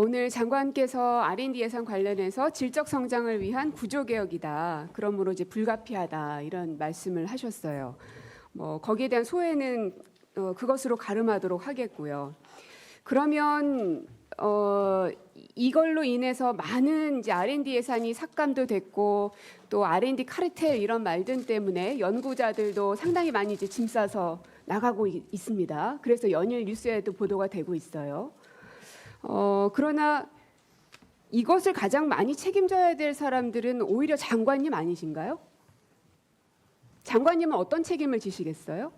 오늘 장관께서 R&D 예산 관련해서 질적 성장을 위한 구조 개혁이다. 그러므로 이제 불가피하다 이런 말씀을 하셨어요. 거기에 대한 소회는 그것으로 가름하도록 하겠고요. 그러면 이걸로 인해서 많은 이제 R&D 예산이 삭감도 됐고 또 R&D 카르텔 이런 말들 때문에 연구자들도 상당히 많이 이제 짐 싸서 나가고 있습니다. 그래서 연일 뉴스에도 보도가 되고 있어요. 그러나 이것을 가장 많이 책임져야 될 사람들은 오히려 장관님 아니신가요? 장관님은 어떤 책임을 지시겠어요?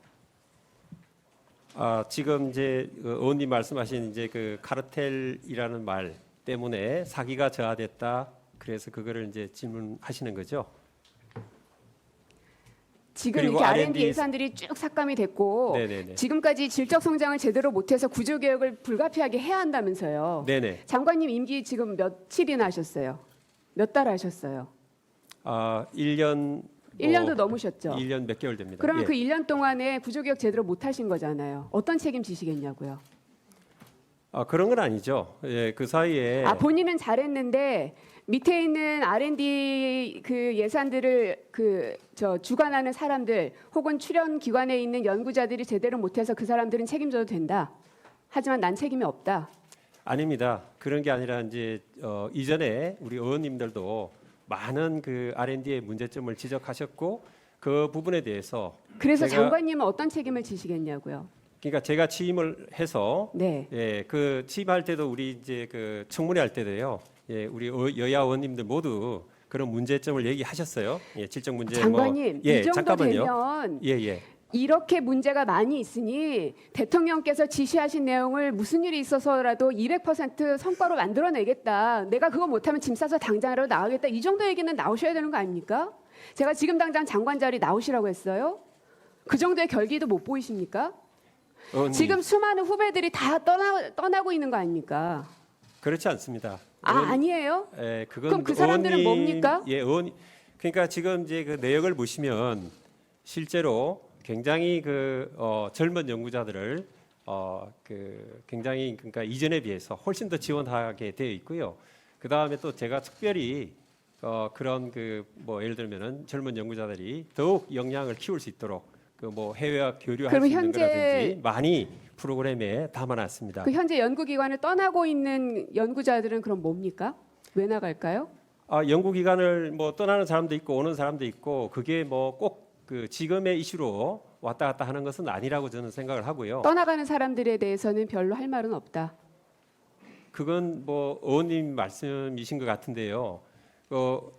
지금 이제 의원님 말씀하신 이제 그 카르텔이라는 말 때문에 사기가 저하됐다. 그래서 그거를 이제 질문하시는 거죠. 지금 이렇게 R&D 예산들이 쭉 삭감이 됐고 네네네. 지금까지 질적 성장을 제대로 못해서 구조 개혁을 불가피하게 해야 한다면서요. 네네. 장관님 임기 지금 며칠이나 하셨어요? 몇 달 하셨어요? 1년 1년도 넘으셨죠? 1년 몇 개월 됩니다. 그러면 예. 그 1년 동안에 구조 개혁 제대로 못 하신 거잖아요. 어떤 책임 지시겠냐고요? 그런 건 아니죠. 예, 그 사이에 본인은 잘했는데 밑에 있는 R&D 그 예산들을 주관하는 사람들 혹은 출연 기관에 있는 연구자들이 제대로 못해서 그 사람들은 책임져도 된다. 하지만 난 책임이 없다. 아닙니다. 그런 게 아니라 이제 이전에 우리 의원님들도 많은 그 R&D의 문제점을 지적하셨고 그 부분에 대해서 그래서 장관님은 어떤 책임을 지시겠냐고요? 그러니까 제가 취임을 해서 네. 예, 그 취임할 때도 우리 이제 그 청문회 할 때도요. 예, 우리 여야 의원님들 모두 그런 문제점을 얘기하셨어요. 예, 질적 문제 장관님 이 정도 잠깐만요. 되면 예. 이렇게 문제가 많이 있으니 대통령께서 지시하신 내용을 무슨 일이 있어서라도 200% 성과로 만들어내겠다. 내가 그거 못하면 짐 싸서 당장으로 나가겠다. 이 정도 얘기는 나오셔야 되는 거 아닙니까? 제가 지금 당장 장관 자리 나오시라고 했어요. 그 정도의 결기도 못 보이십니까? 지금 수많은 후배들이 다 떠나고 있는 거 아닙니까? 그렇지 않습니다. 아니에요? 예, 그럼 그 사람들은 뭡니까? 예, 그러니까 지금 이제 그 내역을 보시면 실제로 굉장히 젊은 연구자들을 굉장히 그러니까 이전에 비해서 훨씬 더 지원하게 되어 있고요. 그 다음에 또 제가 특별히 그런 예를 들면은 젊은 연구자들이 더욱 역량을 키울 수 있도록 해외와 교류할 수 있는 거라든지 많이 프로그램에 담아놨습니다. 그 현재 연구기관을 떠나고 있는 연구자들은 그럼 뭡니까? 왜 나갈까요? 연구기관을 떠나는 사람도 있고 오는 사람도 있고 그게 꼭 그 지금의 이슈로 왔다 갔다 하는 것은 아니라고 저는 생각을 하고요. 떠나가는 사람들에 대해서는 별로 할 말은 없다. 그건 의원님 말씀이신 것 같은데요.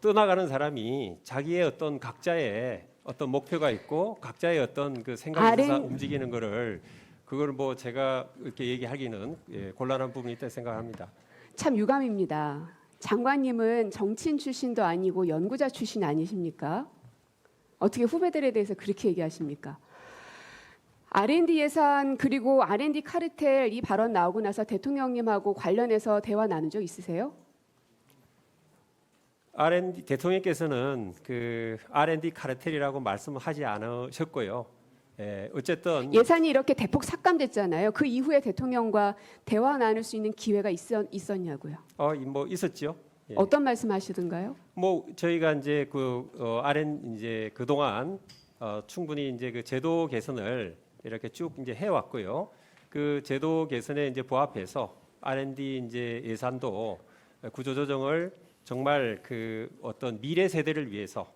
떠나가는 사람이 자기의 어떤 각자의 어떤 목표가 있고 각자의 어떤 그 생각에 있어서 움직이는 거를 그걸 제가 이렇게 얘기하기는 곤란한 부분이 있다고 생각합니다. 참 유감입니다. 장관님은 정치인 출신도 아니고 연구자 출신 아니십니까? 어떻게 후배들에 대해서 그렇게 얘기하십니까? R&D 예산 그리고 R&D 카르텔 이 발언 나오고 나서 대통령님하고 관련해서 대화 나눈 적 있으세요? 대통령께서는 그 R&D 카르텔이라고 말씀을 하지 않으셨고요. 어쨌든 예산이 이렇게 대폭 삭감됐잖아요. 그 이후에 대통령과 대화 나눌 수 있는 기회가 있었냐고요? 있었죠. 예. 어떤 말씀하시던가요? 저희가 이제 이제 그동안 충분히 이제 그 제도 개선을 이렇게 쭉 이제 해왔고요. 그 제도 개선에 이제 부합해서 R&D 이제 예산도 구조조정을 정말 그 어떤 미래 세대를 위해서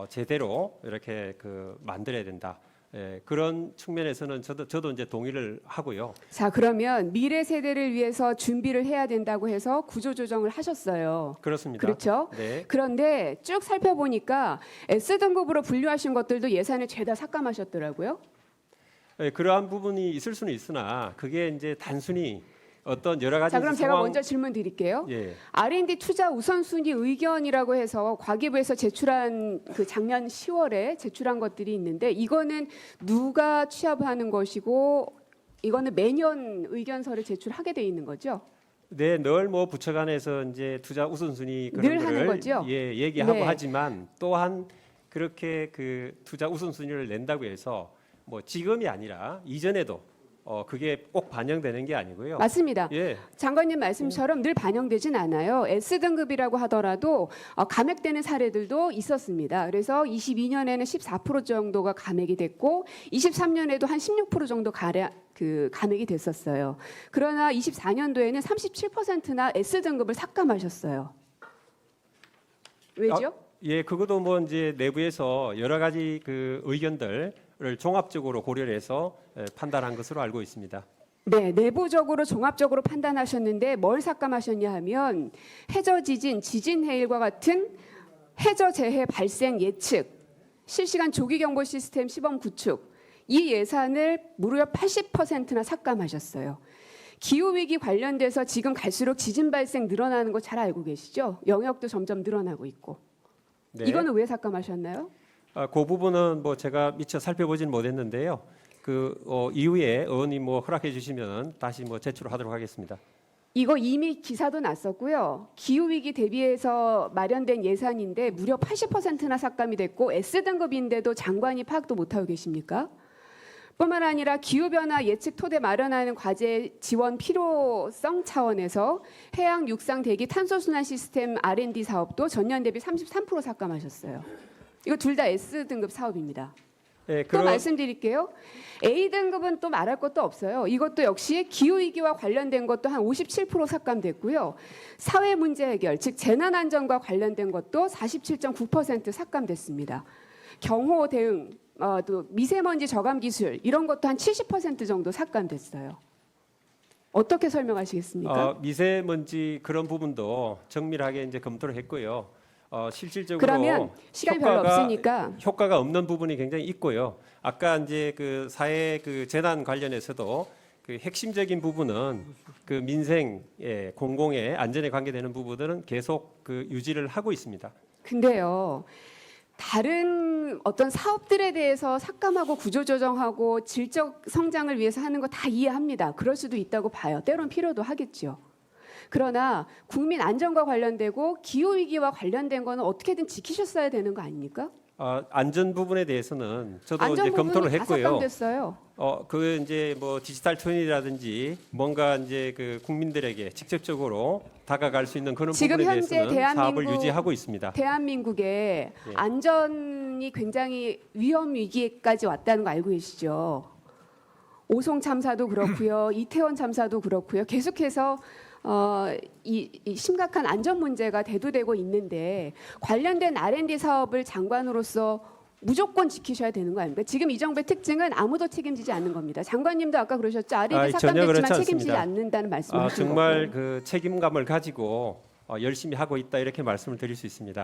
제대로 이렇게 만들어야 된다. 그런 측면에서는 저도 이제 동의를 하고요. 자, 그러면 미래 세대를 위해서 준비를 해야 된다고 해서 구조조정을 하셨어요. 그렇습니다. 그렇죠? 네. 그런데 쭉 살펴보니까 S등급으로 분류하신 것들도 예산을 죄다 삭감하셨더라고요. 그러한 부분이 있을 수는 있으나 그게 이제 단순히 어떤 여러 가지 자, 그럼 제가 먼저 질문 드릴게요. 예. R&D 투자 우선순위 의견이라고 해서 과기부에서 제출한 그 작년 10월에 제출한 것들이 있는데 이거는 누가 취합하는 것이고 이거는 매년 의견서를 제출하게 돼 있는 거죠? 네, 늘 부처 간에서 이제 투자 우선순위 그런 늘 하는 거죠? 얘기하고 네. 하지만 또한 그렇게 그 투자 우선순위를 낸다고 해서 지금이 아니라 이전에도 그게 꼭 반영되는 게 아니고요. 맞습니다. 예, 장관님 말씀처럼 늘 반영되진 않아요. S등급이라고 하더라도 감액되는 사례들도 있었습니다. 그래서 22년에는 14% 정도가 감액이 됐고 23년에도 한 16% 정도 감액이 됐었어요. 그러나 24년도에는 37%나 S등급을 삭감하셨어요. 왜죠? 예, 그것도 뭐 이제 내부에서 여러 가지 그 의견들을 종합적으로 고려를 해서 판단한 것으로 알고 있습니다. 네, 내부적으로 종합적으로 판단하셨는데 뭘 삭감하셨냐 하면 해저 지진, 지진 해일과 같은 해저 재해 발생 예측, 실시간 조기 경보 시스템 시범 구축 이 예산을 무려 80%나 삭감하셨어요. 기후 위기 관련돼서 지금 갈수록 지진 발생 늘어나는 거 잘 알고 계시죠? 영역도 점점 늘어나고 있고. 네. 이거는 왜 삭감하셨나요? 그 부분은 뭐 제가 미처 살펴보진 못했는데요. 이후에 의원님 뭐 허락해 주시면 다시 뭐 제출하도록 하겠습니다. 이거 이미 기사도 났었고요. 기후 위기 대비해서 마련된 예산인데 무려 80%나 삭감이 됐고 S등급인데도 장관이 파악도 못하고 계십니까? 뿐만 아니라 기후변화 예측 토대 마련하는 과제 지원 필요성 차원에서 해양 육상 대기 탄소순환 시스템 R&D 사업도 전년 대비 33% 삭감하셨어요. 이거 둘 다 S등급 사업입니다. 예, 또 말씀드릴게요. A등급은 또 말할 것도 없어요. 이것도 역시 기후위기와 관련된 것도 한 57% 삭감됐고요. 사회문제 해결, 즉 재난안전과 관련된 것도 47.9% 삭감됐습니다. 경호 대응, 또 미세먼지 저감 기술 이런 것도 한 70% 정도 삭감됐어요. 어떻게 설명하시겠습니까? 미세먼지 그런 부분도 정밀하게 이제 검토를 했고요. 실질적으로 그러면 시간이 별로 없으니까 효과가 없는 부분이 굉장히 있고요. 아까 이제 그 사회 그 재난 관련해서도 그 핵심적인 부분은 그 민생의 공공의 안전에 관계되는 부분들은 계속 그 유지를 하고 있습니다. 근데요. 다른 어떤 사업들에 대해서 삭감하고 구조조정하고 질적 성장을 위해서 하는 거 다 이해합니다. 그럴 수도 있다고 봐요. 때론 필요도 하겠죠. 그러나 국민 안전과 관련되고 기후 위기와 관련된 거는 어떻게든 지키셨어야 되는 거 아닙니까? 안전 부분에 대해서는 저도 안전 이제 검토를 부분이 다 했고요. 삭감됐어요. 그 이제 뭐 디지털 트윈이라든지 뭔가 이제 그 국민들에게 직접적으로 다가갈 수 있는 그런 지금 부분에 현재 대해서는 사업을 대한민국- 유지하고 있습니다. 대한민국의 예. 안전이 굉장히 위험 위기까지 왔다는 거 알고 계시죠? 오송 참사도 그렇고요, 이태원 참사도 그렇고요. 계속해서 이 심각한 안전 문제가 대두되고 있는데 관련된 R&D 사업을 장관으로서 무조건 지키셔야 되는 거 아닙니까? 지금 이 정부의 특징은 아무도 책임지지 않는 겁니다. 장관님도 아까 그러셨죠. R&D 전혀 삭감됐지만 그렇지 책임지지 않습니다. 않는다는 말씀을 하신 정말 거고. 그 책임감을 가지고 열심히 하고 있다 이렇게 말씀을 드릴 수 있습니다.